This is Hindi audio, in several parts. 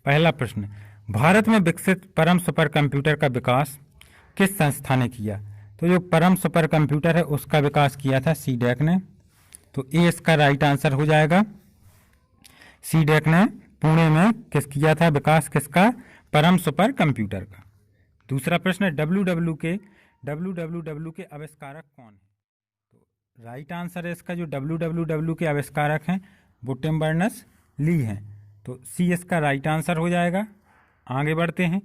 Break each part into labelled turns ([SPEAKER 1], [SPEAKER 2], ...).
[SPEAKER 1] पहला प्रश्न, भारत में विकसित परम सुपर कंप्यूटर का विकास किस संस्था ने किया? तो जो परम सुपर कंप्यूटर है उसका विकास किया था सीडैक ने। तो ए इसका राइट आंसर हो जाएगा। सीडैक ने पुणे में किया था विकास किसका? परम सुपर कंप्यूटर का। दूसरा प्रश्न, डब्ल्यू के आविष्कारक कौन है? तो राइट आंसर है इसका जो डब्ल्यू के आविष्कारक हैं वो टिम बर्नर्स ली हैं। तो सी इसका राइट आंसर हो जाएगा। आगे बढ़ते हैं,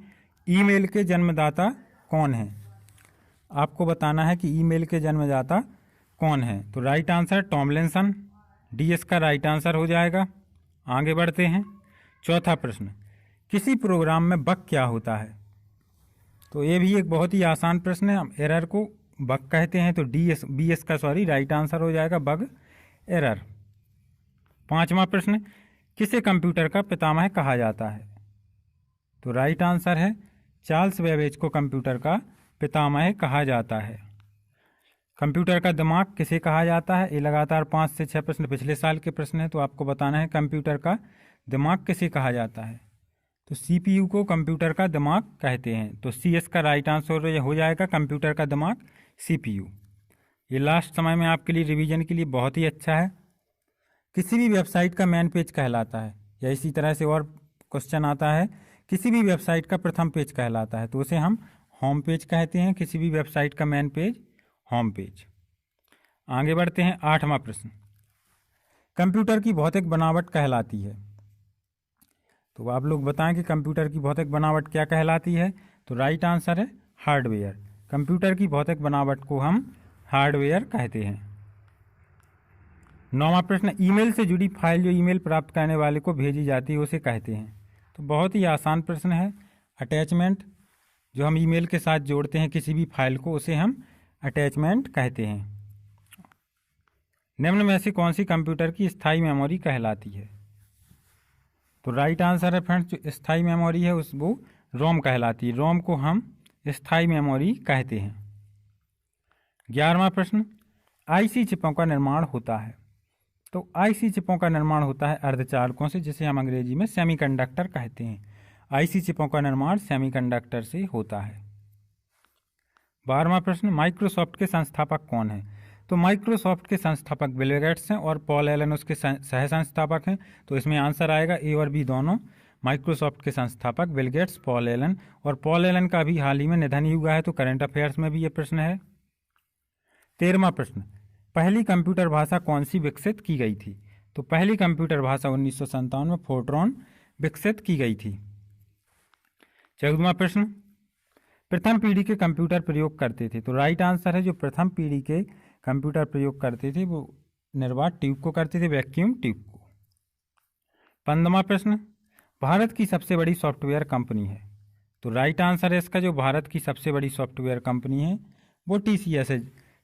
[SPEAKER 1] ईमेल के जन्मदाता कौन है? आपको बताना है कि ईमेल के जन्मदाता कौन है। तो राइट आंसर टॉमलिंसन, डी इसका राइट आंसर हो जाएगा। आगे बढ़ते हैं, चौथा प्रश्न, किसी प्रोग्राम में बग क्या होता है? तो ये भी एक बहुत ही आसान प्रश्न है। हम एरर को बग कहते हैं, तो बी इसका राइट आंसर हो जाएगा बग एरर। पांचवा प्रश्न, किसे कंप्यूटर का पितामह कहा जाता है? तो राइट आंसर है चार्ल्स बेबेज को कंप्यूटर का पितामह कहा जाता है। कंप्यूटर का दिमाग किसे कहा जाता है? ये लगातार 5 से 6 प्रश्न पिछले साल के प्रश्न है, तो आपको बताना है कंप्यूटर का दिमाग किसे कहा जाता है। तो सीपीयू को कंप्यूटर का दिमाग कहते हैं। तो सी एस का राइट आंसर हो जाएगा कंप्यूटर का दिमाग सीपीयू। ये लास्ट समय में आपके लिए रिवीजन के लिए बहुत ही अच्छा है। किसी भी वेबसाइट का मेन पेज कहलाता है, या इसी तरह से और क्वेश्चन आता है, किसी भी वेबसाइट का प्रथम पेज कहलाता है, तो उसे हम होम पेज कहते हैं। किसी भी वेबसाइट का मेन पेज होम पेज। आगे बढ़ते हैं, आठवां प्रश्न, कंप्यूटर की भौतिक बनावट कहलाती है? तो आप लोग बताएं कि कंप्यूटर की भौतिक बनावट क्या कहलाती है? तो राइट आंसर है हार्डवेयर। कंप्यूटर की भौतिक बनावट को हम हार्डवेयर कहते हैं। नौवां प्रश्न, ईमेल से जुड़ी फाइल जो ईमेल प्राप्त करने वाले को भेजी जाती है उसे कहते हैं? तो बहुत ही आसान प्रश्न है, अटैचमेंट। जो हम ईमेल के साथ जोड़ते हैं किसी भी फाइल को उसे हम अटैचमेंट कहते हैं। निम्न में से कौन सी कंप्यूटर की स्थायी मेमोरी कहलाती है? तो राइट आंसर है फ्रेंड्स, जो स्थायी मेमोरी है वो रोम कहलाती है। रोम को हम स्थायी मेमोरी कहते हैं। 11वां प्रश्न, आईसी चिपों का निर्माण होता है? तो आईसी चिपों का निर्माण होता है अर्धचालकों से, जिसे हम अंग्रेजी में सेमीकंडक्टर कहते हैं। आईसी चिपों का निर्माण सेमीकंडक्टर से होता है। 12वां प्रश्न, माइक्रोसॉफ्ट के संस्थापक कौन है? तो माइक्रोसॉफ्ट के संस्थापक बिल गेट्स हैं और पॉल एलन उसके सह संस्थापक हैं। तो इसमें आंसर आएगा ए और बी दोनों। माइक्रोसॉफ्ट के संस्थापक बिल गेट्स, पॉल एलन, और पॉल एलन का भी हाल ही में निधन ही हुआ है, तो करंट अफेयर्स में भी ये प्रश्न है। 13वां प्रश्न, पहली कंप्यूटर भाषा कौन सी विकसित की गई थी? तो पहली कंप्यूटर भाषा 1957 में फोर्ट्रॉन विकसित की गई थी। 14वां प्रश्न, प्रथम पीढ़ी के कंप्यूटर प्रयोग करते थे? तो राइट आंसर है जो प्रथम पीढ़ी के कंप्यूटर प्रयोग करते थे वो निर्वात ट्यूब को करते थे, वैक्यूम ट्यूब को। 15वां प्रश्न, भारत की सबसे बड़ी सॉफ्टवेयर कंपनी है? तो राइट आंसर है इसका जो भारत की सबसे बड़ी सॉफ्टवेयर कंपनी है वो टीसीएस है।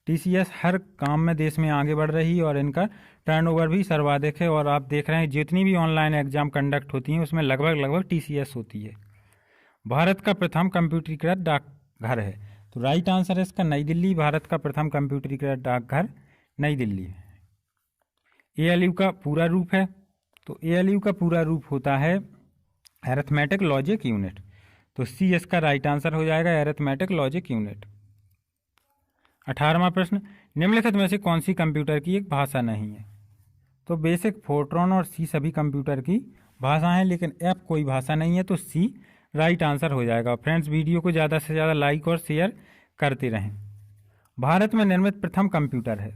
[SPEAKER 1] टीसीएस हर काम में देश में आगे बढ़ रही है और इनका टर्नओवर भी सर्वाधिक है। और आप देख रहे हैं जितनी भी ऑनलाइन एग्जाम कंडक्ट होती हैं उसमें लगभग टीसीएस होती है। भारत का प्रथम कंप्यूटरीकृत डाकघर है? तो राइट आंसर है इसका नई दिल्ली। भारत का प्रथम कंप्यूटरीकृत डाकघर नई दिल्ली है। एएलयू का पूरा रूप है? तो एएलयू का पूरा रूप होता है अरिथमेटिक लॉजिक यूनिट। तो सी इसका राइट आंसर हो जाएगा अरिथमेटिक लॉजिक यूनिट। 18वां प्रश्न, निम्नलिखित में से कौन सी कंप्यूटर की एक भाषा नहीं है? तो बेसिक, फोर्ट्रॉन और सी सभी कंप्यूटर की भाषा हैं, लेकिन एफ कोई भाषा नहीं है, तो सी राइट आंसर हो जाएगा। फ्रेंड्स, वीडियो को ज़्यादा से ज़्यादा लाइक और शेयर करते रहें। भारत में निर्मित प्रथम कंप्यूटर है?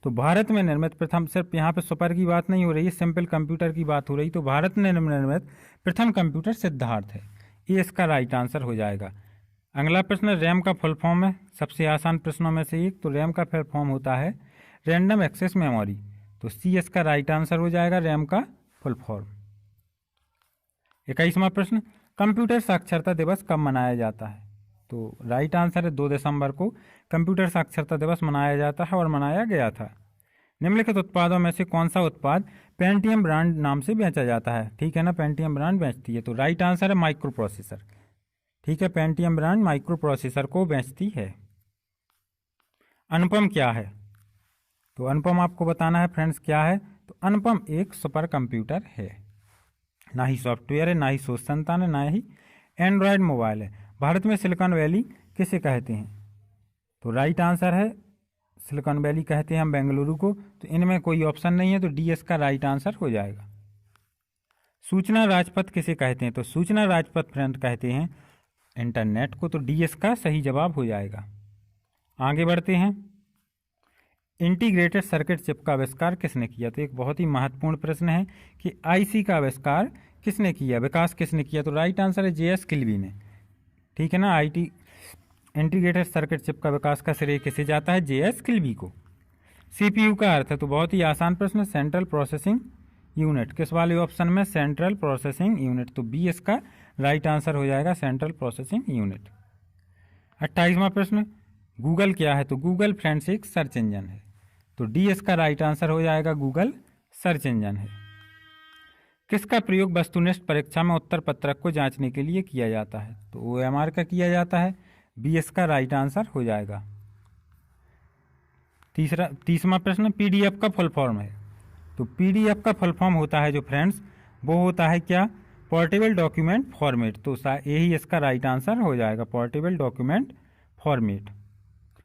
[SPEAKER 1] तो भारत में निर्मित प्रथम, सिर्फ यहाँ पे सुपर की बात नहीं हो रही है, सिंपल कंप्यूटर की बात हो रही। तो भारत में निर्मित प्रथम कंप्यूटर सिद्धार्थ है, ये इसका राइट आंसर हो जाएगा। अगला प्रश्न, रैम का फुल फॉर्म है? सबसे आसान प्रश्नों में से एक। तो रैम का फुल फॉर्म होता है रैंडम एक्सेस मेमोरी। तो सी इसका राइट आंसर हो जाएगा रैम का फुल फॉर्म। 21वां प्रश्न, कंप्यूटर साक्षरता दिवस कब मनाया जाता है? तो राइट आंसर है 2 दिसंबर को कंप्यूटर साक्षरता दिवस मनाया जाता है और मनाया गया था। निम्नलिखित उत्पादों में से कौन सा उत्पाद पेंटियम ब्रांड नाम से बेचा जाता है? ठीक है ना, पेंटियम ब्रांड बेचती है। तो राइट आंसर है माइक्रो प्रोसेसर। ठीक है, पेंटियम ब्रांड माइक्रो प्रोसेसर को बेचती है। अनुपम क्या है? तो अनुपम आपको बताना है फ्रेंड्स क्या है। तो अनुपम एक सुपर कंप्यूटर है। ना ही सॉफ्टवेयर है, ना ही सोच संतान है, ना ही एंड्रॉयड मोबाइल है। भारत में सिलिकॉन वैली किसे कहते हैं? तो राइट आंसर है सिलिकॉन वैली कहते हैं हम बेंगलुरु को। तो इनमें कोई ऑप्शन नहीं है, तो डी इसका राइट आंसर हो जाएगा। सूचना राजपथ किसे कहते हैं? तो सूचना राजपथ फ्रेंड कहते हैं इंटरनेट को। तो डी इसका सही जवाब हो जाएगा। आगे बढ़ते हैं। इंटीग्रेटेड सर्किट चिप का आविष्कार किसने किया? तो एक बहुत ही महत्वपूर्ण प्रश्न है कि आईसी का आविष्कार किसने किया, विकास किसने किया? तो राइट आंसर है जे एस किल्बी ने। ठीक है ना, इंटीग्रेटेड सर्किट चिप का विकास का श्रेय किसे जाता है? जे एस किल्बी को। सीपीयू का अर्थ है, तो बहुत ही आसान प्रश्न, सेंट्रल प्रोसेसिंग यूनिट। किस वाले ऑप्शन में? Central processing unit. तो बी इसका राइट आंसर हो जाएगा, सेंट्रल प्रोसेसिंग यूनिट। 28वां प्रश्न, गूगल क्या है? तो गूगल फ्रेंड्स एक सर्च इंजन है। तो डी इसका राइट आंसर हो जाएगा, गूगल सर्च इंजन है। किसका प्रयोग वस्तुनिष्ठ परीक्षा में उत्तर पत्रक को जांचने के लिए किया जाता है? तो OMR का किया जाता है। बी इसका राइट आंसर हो जाएगा। 30वां प्रश्न, पीडीएफ का फुल फॉर्म है। तो पीडीएफ का फुल फॉर्म होता है जो फ्रेंड्स, वो होता है क्या? Portable document format. तो यही इसका राइट आंसर हो जाएगा, पोर्टेबल डॉक्यूमेंट फॉर्मेट।